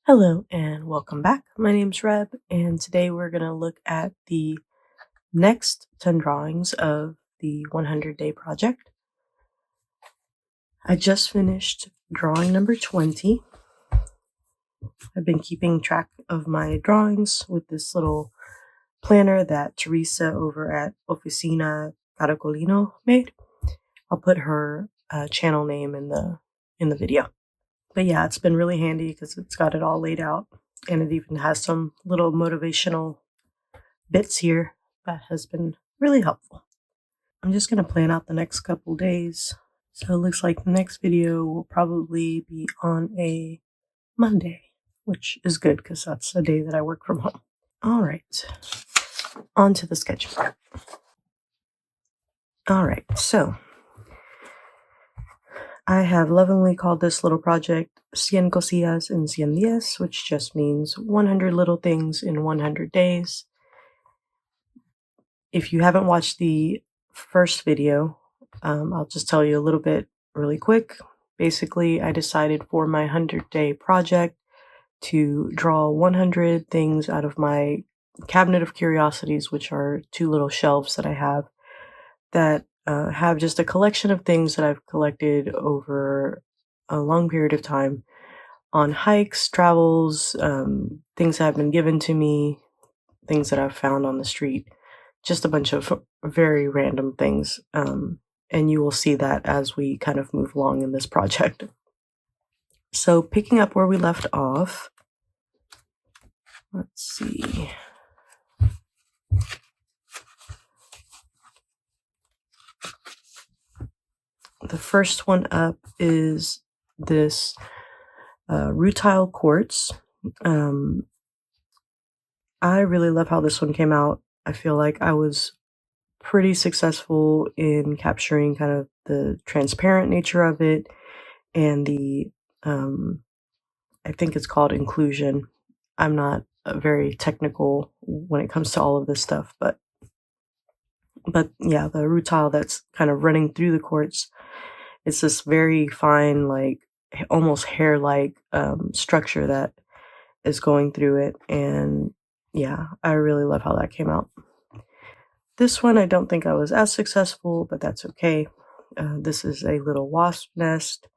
Hello and welcome back. My name's Reb, and today we're going to look at the next 10 drawings of the 100-day project. I just finished drawing number 20. I've been keeping track of my drawings with this little planner that Teresa over at Oficina Caracolino made. I'll put her channel name in the video. But yeah, it's been really handy because it's got it all laid out, and it even has some little motivational bits here that has been really helpful. I'm just going to plan out the next couple days. So it looks like the next video will probably be on a Monday, which is good because that's a day that I work from home. All right, on to the sketching. All right, so I have lovingly called this little project 100 cosillas en 100 días, which just means 100 little things in 100 days. If you haven't watched the first video, I'll just tell you a little bit really quick. Basically, I decided for my 100-day project to draw 100 things out of my cabinet of curiosities, which are two little shelves that I have that have just a collection of things that I've collected over a long period of time on hikes, travels, things that have been given to me, things that I've found on the street, just a bunch of very random things. And you will see that as we kind of move along in this project. So picking up where we left off, let's see. The first one up is this rutile quartz. I really love how this one came out. I feel like I was pretty successful in capturing kind of the transparent nature of it and the I think it's called inclusion. I'm not very technical when it comes to all of this stuff, but yeah, the rutile that's kind of running through the quartz, it's this very fine, like almost hair-like structure that is going through it, and yeah, I really love how that came out. This one, I don't think I was as successful, but that's okay. This is a little wasp nest.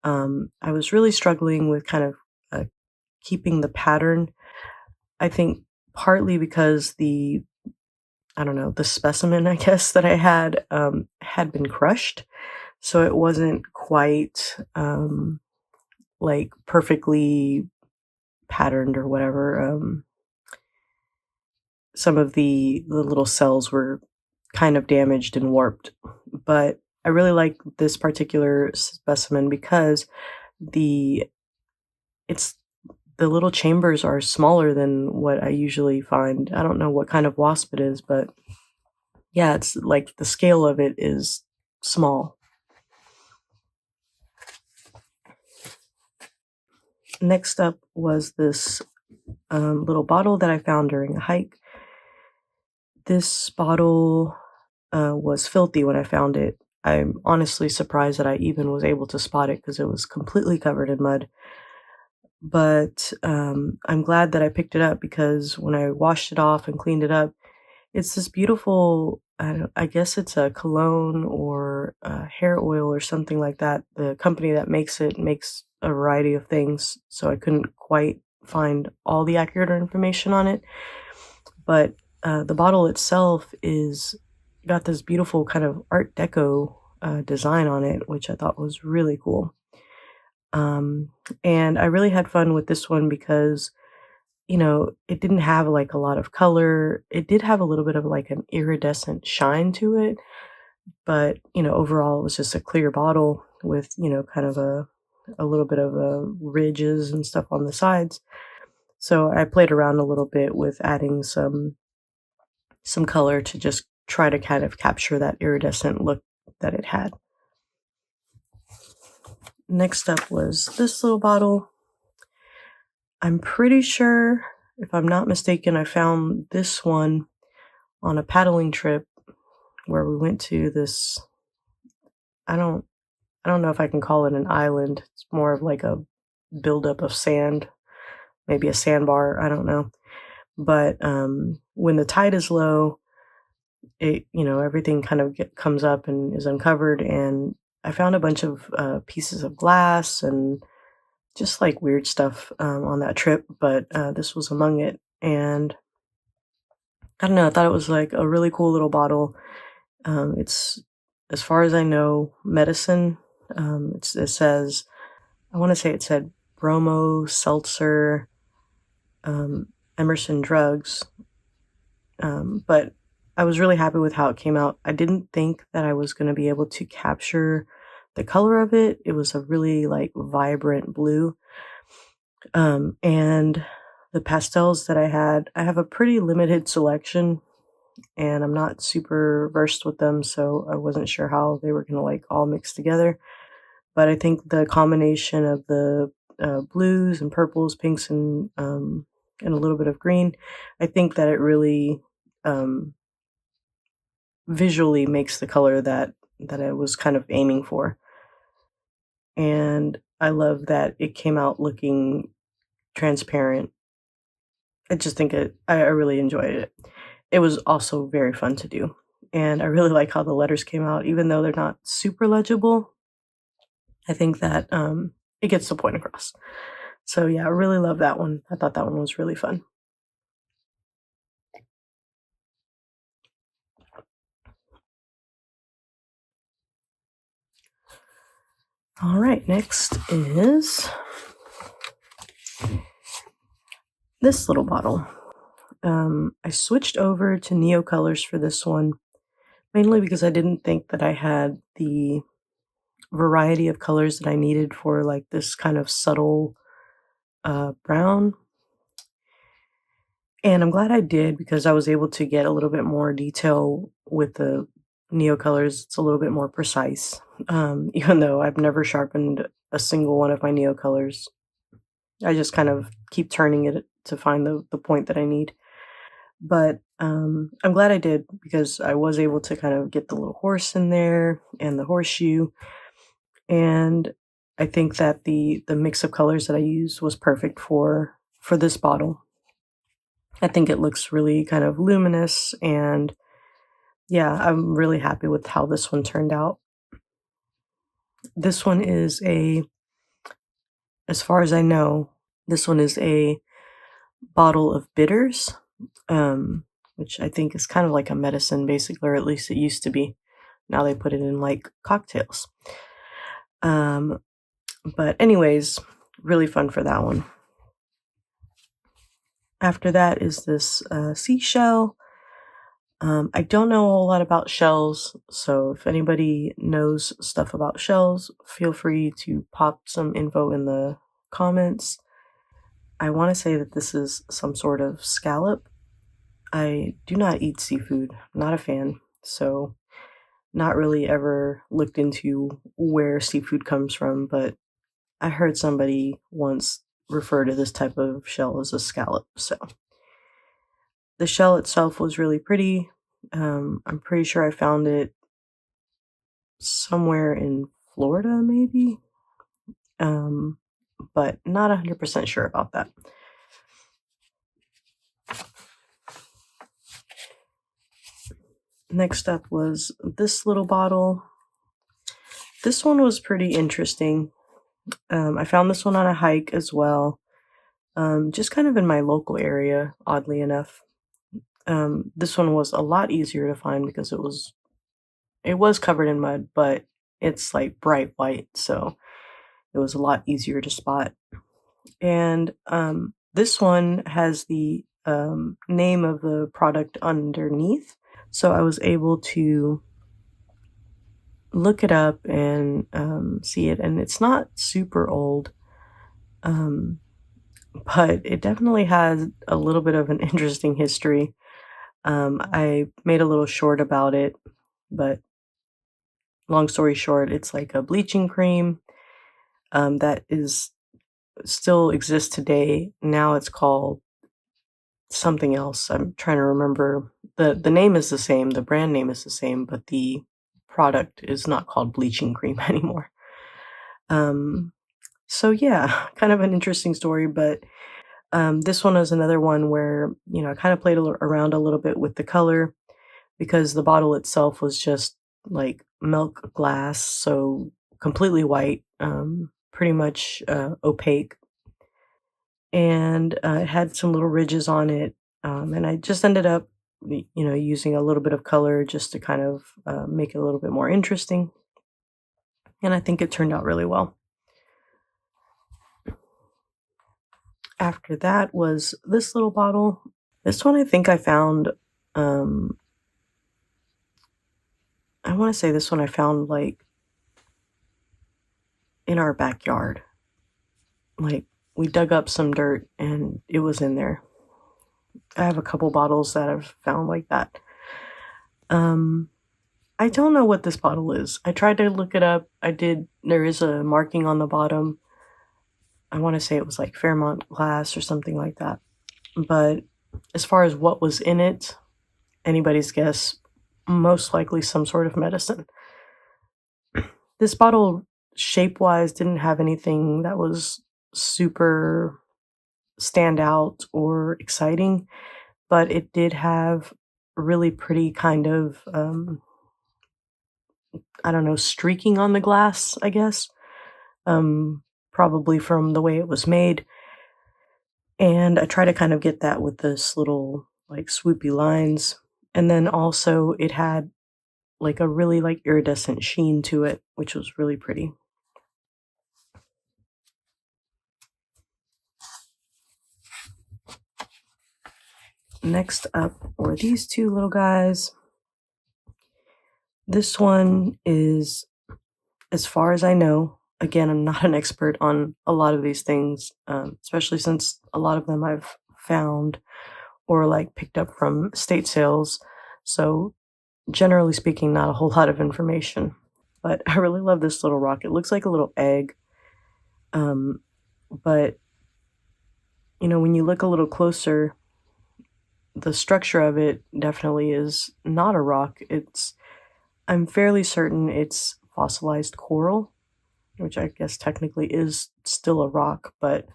I was really struggling with kind of keeping the pattern. I think partly because the specimen, I guess, that I had been crushed. So it wasn't quite like perfectly patterned or whatever. Some of the little cells were kind of damaged and warped, but I really like this particular specimen because the little chambers are smaller than what I usually find. I don't know what kind of wasp it is, but yeah, it's like the scale of it is small. Next up was this little bottle that I found during a hike. This bottle was filthy when I found it. I'm honestly surprised that I even was able to spot it because it was completely covered in mud. But I'm glad that I picked it up because when I washed it off and cleaned it up, it's this beautiful, I guess it's a cologne or a hair oil or something like that. The company that makes it makes a variety of things, so I couldn't quite find all the accurate information on it. But the bottle itself got this beautiful kind of Art Deco design on it, which I thought was really cool. And I really had fun with this one because, it didn't have like a lot of color. It did have a little bit of like an iridescent shine to it, but, overall it was just a clear bottle with, kind of a little bit of ridges and stuff on the sides. So I played around a little bit with adding some color to just try to kind of capture that iridescent look that it had. Next up was this little bottle. I'm pretty sure, if I'm not mistaken, I found this one on a paddling trip where we went to this, I don't know if I can call it an island. It's more of like a buildup of sand. maybe a sandbar, I don't know. But when the tide is low, everything kind of comes up and is uncovered. And I found a bunch of pieces of glass and just like weird stuff on that trip, but this was among it. And I don't know, I thought it was like a really cool little bottle. It's, as far as I know, medicine. It says, I want to say it said bromo, seltzer, um, Emerson drugs. But I was really happy with how it came out. I didn't think that I was going to be able to capture the color of it. It was a really like vibrant blue. And the pastels that I have a pretty limited selection and I'm not super versed with them, so I wasn't sure how they were going to like all mix together. But I think the combination of the blues and purples, pinks, and a little bit of green, I think that it really um, visually makes the color that I was kind of aiming for. And I love that it came out looking transparent. I just think I really enjoyed it. It was also very fun to do. And I really like how the letters came out, even though they're not super legible. I think that it gets the point across. So yeah, I really love that one. I thought that one was really fun. All right, next is this little bottle. I switched over to Neo Colors for this one, mainly because I didn't think that I had the variety of colors that I needed for like this kind of subtle brown. And I'm glad I did because I was able to get a little bit more detail with the Neo Colors. It's a little bit more precise, even though I've never sharpened a single one of my Neo Colors. I just kind of keep turning it to find the point that I need. But I'm glad I did because I was able to kind of get the little horse in there and the horseshoe. And I think that the mix of colors that I used was perfect for this bottle. I think it looks really kind of luminous, and yeah, I'm really happy with how this one turned out. This one is as far as I know, this one is a bottle of bitters, which I think is kind of like a medicine, basically, or at least it used to be. Now they put it in like cocktails. Um, but anyways, really fun for that one. After that is this seashell. I don't know a whole lot about shells, so if anybody knows stuff about shells, feel free to pop some info in the comments. I want to say that this is some sort of scallop. I do not eat seafood, not a fan, so not really ever looked into where seafood comes from, but I heard somebody once refer to this type of shell as a scallop, so the shell itself was really pretty. I'm pretty sure I found it somewhere in Florida, maybe, um, but not 100% sure about that. Next up was this little bottle. This one was pretty interesting. I found this one on a hike as well, just kind of in my local area, oddly enough. This one was a lot easier to find because it was covered in mud, but it's like bright white, so it was a lot easier to spot. And this one has the name of the product underneath, so I was able to look it up and see it, and it's not super old, um, but it definitely has a little bit of an interesting history. I made a little short about it, but long story short, it's like a bleaching cream that is still exists today. Now it's called something else. I'm trying to remember. The name is the same, the brand name is the same, but the product is not called bleaching cream anymore. So yeah, kind of an interesting story, but This one was another one where, I kind of played around a little bit with the color because the bottle itself was just like milk glass, so completely white, pretty much opaque, and it had some little ridges on it. And I just ended up, using a little bit of color just to kind of make it a little bit more interesting. And I think it turned out really well. After that was this little bottle. This one I think I found, um, I want to say this one I found like in our backyard. Like we dug up some dirt and it was in there. I have a couple bottles that I've found like that. Um, I don't know what this bottle is. I tried to look it up. There is a marking on the bottom. I want to say it was like Fairmont glass or something like that. But as far as what was in it, anybody's guess, most likely some sort of medicine. This bottle, shape wise, didn't have anything that was super stand out or exciting, but it did have really pretty kind of, I don't know, streaking on the glass, I guess, um, probably from the way it was made. And I try to kind of get that with this little like swoopy lines. And then also it had like a really like iridescent sheen to it, which was really pretty. Next up were these two little guys. This one is, as far as I know, again, I'm not an expert on a lot of these things, especially since a lot of them I've found or like picked up from estate sales. So, generally speaking, not a whole lot of information. But I really love this little rock. It looks like a little egg. Um, but, when you look a little closer, the structure of it definitely is not a rock. I'm fairly certain it's fossilized coral, which I guess technically is still a rock, but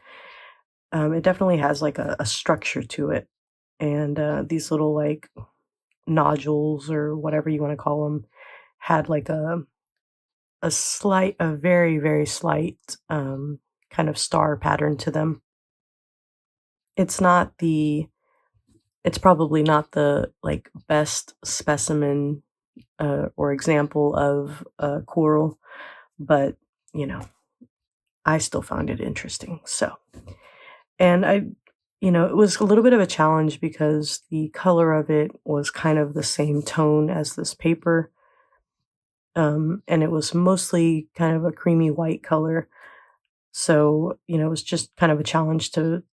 it definitely has like a structure to it. And these little like nodules or whatever you want to call them had like a very, very slight kind of star pattern to them. It's not the, it's probably not the like best specimen or example of coral, but you know, I still found it interesting. So, and it was a little bit of a challenge because the color of it was kind of the same tone as this paper. And it was mostly kind of a creamy white color. So, it was just kind of a challenge to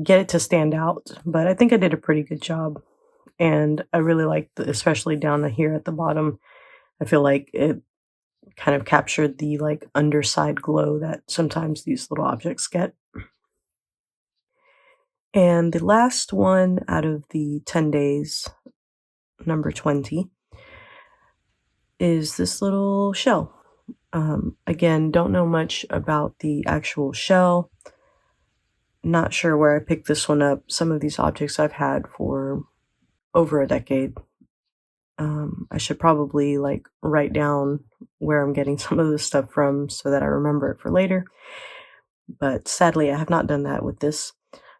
get it to stand out. But I think I did a pretty good job. And I really liked, especially down here at the bottom, I feel like it kind of captured the like underside glow that sometimes these little objects get. And the last one out of the 10 days, number 20, is this little shell. Again, don't know much about the actual shell. Not sure where I picked this one up. Some of these objects I've had for over a decade. I should probably like write down where I'm getting some of this stuff from so that I remember it for later. But sadly, I have not done that with this.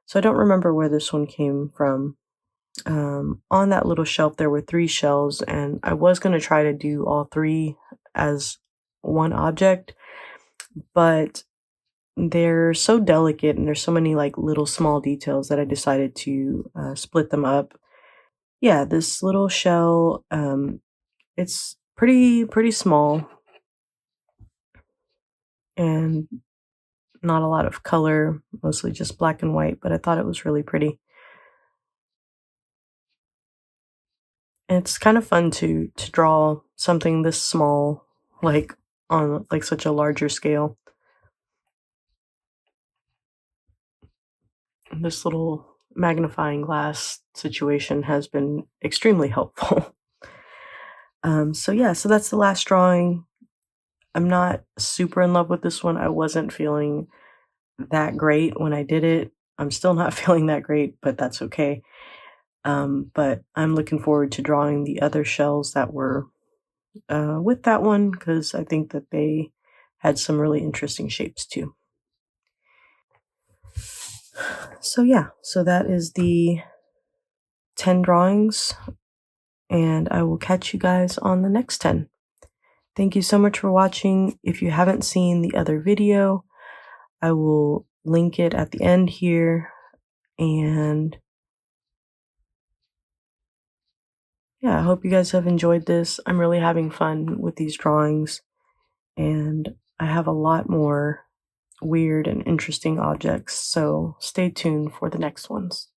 So I don't remember where this one came from. On that little shelf, there were three shells, and I was going to try to do all three as one object, but they're so delicate and there's so many like little small details that I decided to split them up. Yeah, this little shell, it's pretty small and not a lot of color, mostly just black and white, but I thought it was really pretty. And it's kind of fun to draw something this small, like on like such a larger scale. This little magnifying glass situation has been extremely helpful. So yeah, so that's the last drawing. I'm not super in love with this one. I wasn't feeling that great when I did it. I'm still not feeling that great, but that's okay. But I'm looking forward to drawing the other shells that were with that one because I think that they had some really interesting shapes too. So yeah, so that is the 10 drawings, and I will catch you guys on the next 10. Thank you so much for watching. If you haven't seen the other video, I will link it at the end here. And yeah, I hope you guys have enjoyed this. I'm really having fun with these drawings, and I have a lot more weird and interesting objects, so stay tuned for the next ones.